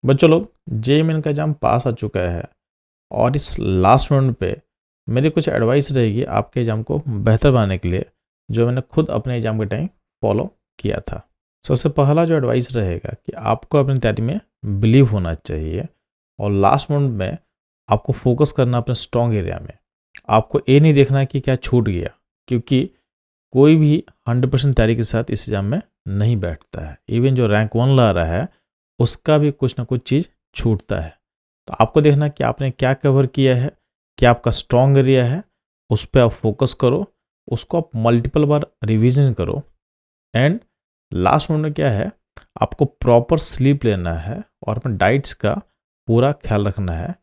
बच्चों लोग JEE main का एग्ज़ाम पास आ चुका है और इस लास्ट मोमेंट पे मेरी कुछ एडवाइस रहेगी आपके एग्ज़ाम को बेहतर बनाने के लिए, जो मैंने खुद अपने एग्ज़ाम के टाइम फॉलो किया था। सबसे पहला जो एडवाइस रहेगा कि आपको अपनी तैयारी में बिलीव होना चाहिए और लास्ट मोमेंट में आपको फोकस करना अपने स्ट्रॉन्ग एरिया में। आपको ये नहीं देखना कि क्या छूट गया, क्योंकि कोई भी 100% तैयारी के साथ इस एग्ज़ाम में नहीं बैठता है। इवन जो रैंक 1 ला रहा है उसका भी कुछ ना कुछ चीज़ छूटता है। तो आपको देखना कि आपने क्या कवर किया है, क्या आपका स्ट्रॉन्ग एरिया है, उस पर आप फोकस करो, उसको आप मल्टीपल बार रिवीजन करो। एंड लास्ट मोमेंट में क्या है, आपको प्रॉपर स्लीप लेना है और अपने डाइट्स का पूरा ख्याल रखना है।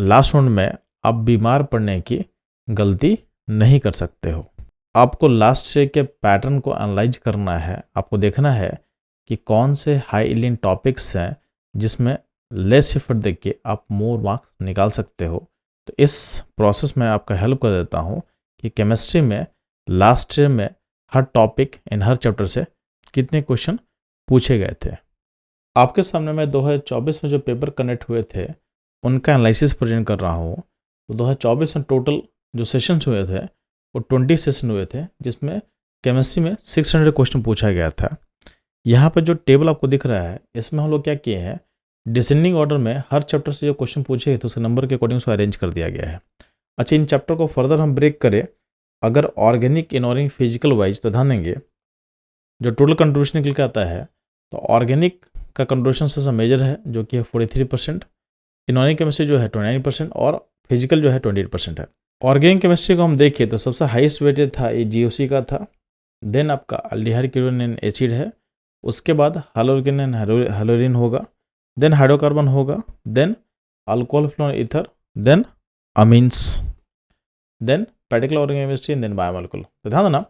लास्ट मोमेंट में आप बीमार पड़ने की गलती नहीं कर सकते हो। आपको लास्ट से के पैटर्न को एनालाइज करना है। आपको देखना है कि कौन से हाई यील्डिंग टॉपिक्स हैं जिसमें लेस एफर्ट देख के आप मोर मार्क्स निकाल सकते हो। तो इस प्रोसेस में आपका हेल्प कर देता हूँ कि केमिस्ट्री में लास्ट ईयर में हर टॉपिक इन हर चैप्टर से कितने क्वेश्चन पूछे गए थे। आपके सामने मैं 2024 में जो पेपर कनेक्ट हुए थे उनका एनालिसिस प्रेजेंट कर रहा हूँ। तो 2024 में टोटल जो सेशंस हुए थे वो 20 सेशन हुए थे, जिसमें केमिस्ट्री में 600 क्वेश्चन पूछा गया था। यहाँ पर जो टेबल आपको दिख रहा है इसमें हम लोग क्या किए हैं, डिसेंडिंग ऑर्डर में हर चैप्टर से जो क्वेश्चन पूछे गए तो उसके नंबर के अकॉर्डिंग उसको अरेंज कर दिया गया है। अच्छा, इन चैप्टर को फर्दर हम ब्रेक करें, अगर ऑर्गेनिक इनऑर्गेनिक फिजिकल वाइज तो ध्यान देंगे जो टोटल कंट्रीब्यूशन निकल के आता है तो ऑर्गेनिक का कंट्रीब्यूशन सबसे मेजर है जो कि है 43%, इनऑर्गेनिक केमिस्ट्री जो है 29% और फिजिकल जो है 28% है। ऑर्गेनिक केमिस्ट्री को हम देखें तो सबसे हाईएस्ट वेटेड था ये जीओसी का था। देन आपका अल्डिहाइड कीटोन एसिड है, उसके बाद हाइड्रोजन एंड हाइड्रोजन होगा, देन हाइड्रोकार्बन होगा, then alcohol phenol ether, then amines, then particular organic chemistry, then biomolecular. तो ध्यान देना,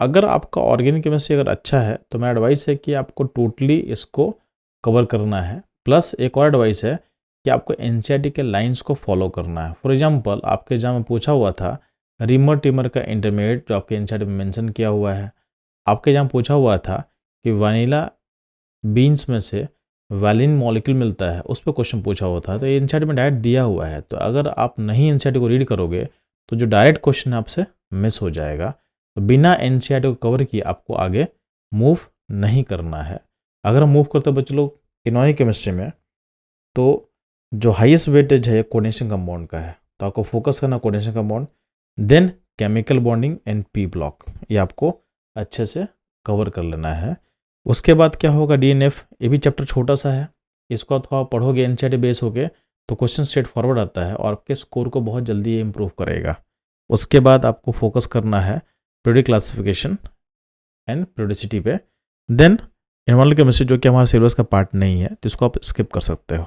अगर आपका ऑर्गेनिक केमिस्ट्री अगर अच्छा है तो मैं एडवाइस है कि आपको टोटली इसको कवर करना है। प्लस एक और एडवाइस है कि आपको एनसीईआरटी के लाइंस को फॉलो करना है। फॉर एग्जांपल आपके एग्जाम में पूछा हुआ था रिमर टिमर का इंटरमीडिएट जो आपके एनसीईआरटी में मेंशन किया हुआ है। आपके एग्जाम पूछा हुआ था कि वनीला बीन्स में से वैलिन मॉलिक्यूल मिलता है, उस पर क्वेश्चन पूछा हुआ था। तो ये एनसीईआरटी में डायरेक्ट दिया हुआ है, तो अगर आप नहीं एनसीईआरटी को रीड करोगे तो जो डायरेक्ट क्वेश्चन है आपसे मिस हो जाएगा। तो बिना एनसीईआरटी को कवर किए आपको आगे मूव नहीं करना है। अगर हम मूव करते बच्चे लोग इनऑर्गेनिक केमिस्ट्री में, तो जो हाईएस्ट वेटेज है कोऑर्डिनेशन कंपाउंड का है, तो आपको फोकस करना coordination compound, then chemical bonding and P block, ये आपको अच्छे से कवर कर लेना है। उसके बाद क्या होगा, डीएनएफ, ये भी चैप्टर छोटा सा है, इसको थोड़ा पढ़ोगे एनसीईआरटी बेस होके तो क्वेश्चन स्ट्रेट फॉरवर्ड आता है और आपके स्कोर को बहुत जल्दी ये इंप्रूव करेगा। उसके बाद आपको फोकस करना है पीरियोडिक क्लासिफिकेशन एंड पीरियोडिसिटी पे। देन इनऑर्गेनिक केमिस्ट्री जो कि हमारे सिलेबस का पार्ट नहीं है तो इसको आप स्किप कर सकते हो।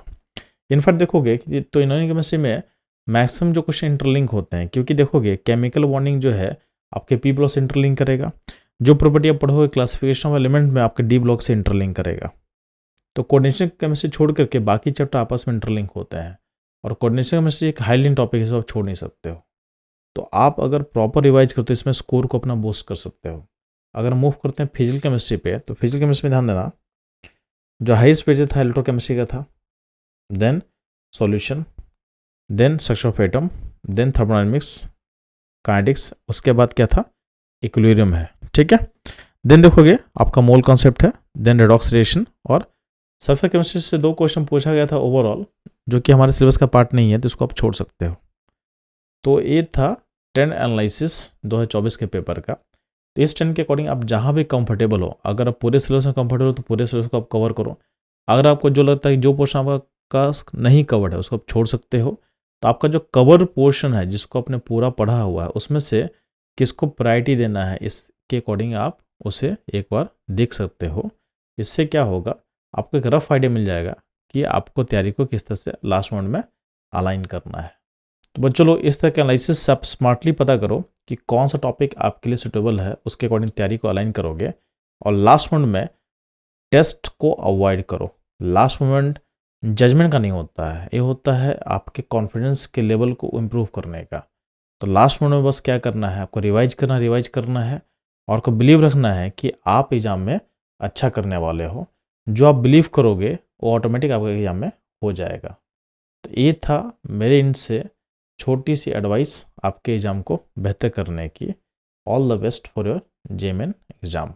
इनफैक्ट देखोगे कि तो इनऑर्गेनिक केमिस्ट्री में मैक्सिमम जो क्वेश्चन इंटरलिंक होते हैं, क्योंकि देखोगे केमिकल बॉन्डिंग जो है आपके पी ब्लॉक से इंटरलिंक करेगा, जो प्रॉपर्टी आप पढ़ोगे क्लासिफिकेशन ऑफ एलिमेंट में आपके डी ब्लॉक से इंटरलिंक करेगा। तो कोऑर्डिनेशन केमिस्ट्री छोड़ करके बाकी चैप्टर आपस में इंटरलिंक होते हैं और कोऑर्डिनेशन केमिस्ट्री एक हाईलाइट टॉपिक है, इसको आप छोड़ नहीं सकते हो। तो आप अगर प्रॉपर रिवाइज करते हो इसमें स्कोर को अपना बूस्ट कर सकते हो। अगर मूव करते हैं फिजिकल केमिस्ट्री पे, तो फिजिकल केमिस्ट्री में ध्यान देना जो हाईएस्ट पेज था इलेक्ट्रोकेमिस्ट्री का था, then solution, then structure of atom, then thermodynamics, kinetics, उसके बाद क्या था इक्विलिब्रियम है, ठीक है। देन देखोगे आपका मोल कॉन्सेप्ट है, देन रेडॉक्स रिएक्शन और सल्फर केमिस्ट्री से 2 क्वेश्चन पूछा गया था ओवरऑल, जो कि हमारे सिलेबस का पार्ट नहीं है तो इसको आप छोड़ सकते हो। तो ये था 10 एनालिसिस 2024 के पेपर का। तो इस 10 के अकॉर्डिंग आप जहाँ भी कंफर्टेबल हो, अगर आप पूरे सिलेबस में कंफर्टेबल हो तो पूरे सिलेबस को आप कवर करो। अगर आपको जो लगता है कि जो पोर्शन आपका नहीं कवर्ड है उसको आप छोड़ सकते हो। तो आपका जो कवर पोर्शन है जिसको आपने पूरा पढ़ा हुआ है उसमें से किसको प्रायोरिटी देना है इसके अकॉर्डिंग आप उसे एक बार देख सकते हो। इससे क्या होगा, आपको एक रफ आइडिया मिल जाएगा कि आपको तैयारी को किस तरह से लास्ट मोमेंट में अलाइन करना है। तो बच्चों लोग इस तरह के एनालिसिस से आप स्मार्टली पता करो कि कौन सा टॉपिक आपके लिए सुटेबल है, उसके अकॉर्डिंग तैयारी को अलाइन करोगे और लास्ट मोमेंट में टेस्ट को अवॉइड करो। लास्ट मोमेंट जजमेंट का नहीं होता है, ये होता है आपके कॉन्फिडेंस के लेवल को इम्प्रूव करने का। तो लास्ट मोमेंट में बस क्या करना है, आपको रिवाइज करना है और आपको बिलीव रखना है कि आप एग्जाम में अच्छा करने वाले हो। जो आप बिलीव करोगे वो ऑटोमेटिक आपके एग्जाम में हो जाएगा। तो ये था मेरे इनसे छोटी सी एडवाइस आपके एग्ज़ाम को बेहतर करने की। All the best for your JEE exam.